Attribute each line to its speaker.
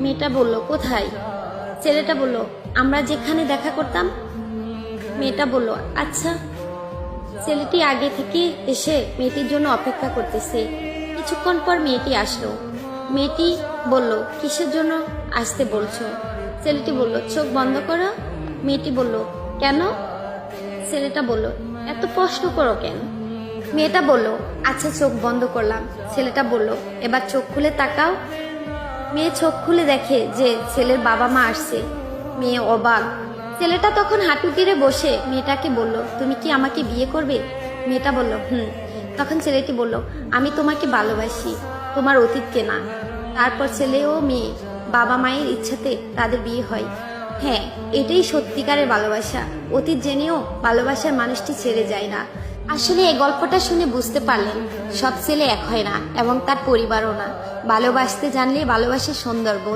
Speaker 1: মেয়েটা বলল, কোথায়? ছেলেটা বলল, আমরা যেখানে দেখা করতাম। মেয়েটা বলল, আচ্ছা। ছেলেটি আগে থেকে এসে মেয়েটির জন্য অপেক্ষা করতেছে। কিছুক্ষণ পর মেয়েটি আসলো। মেয়েটি বলল, কিসের জন্য আসতে বলছো? ছেলেটি বলল, চোখ বন্ধ করো। মেয়েটি বলল, কেন? ছেলেটা বলল, এত প্রশ্ন করো কেন? মেয়েটা বলল, আচ্ছা চোখ বন্ধ করলাম। ছেলেটা বলল, এবার চোখ খুলে তাকাও। মেয়ে চোখ খুলে দেখে যে ছেলের বাবা মা আসছে। মেয়ে অবাক। ছেলেটা তখন হাঁটু গেড়ে বসে মেয়েটাকে বলল, তুমি কি আমাকে বিয়ে করবে? মেয়েটা বলল, হুম। তখন ছেলেটি বলল, আমি তোমাকে ভালোবাসি, তোমার অতীতকে না। তারপর ছেলে ও মেয়ে বাবা মায়ের ইচ্ছাতে তাদের বিয়ে হয়। হ্যাঁ, এটাই সত্যিকারের ভালোবাসা। অতীত জেনেও ভালোবাসার মানুষটি ছেড়ে যায় না। আসলে এই গল্পটা শুনে বুঝতে পারলেন সব ছেলে এক হয় না এবং তার পরিবারও না। ভালোবাসতে জানলে ভালোবাসার সৌন্দর্য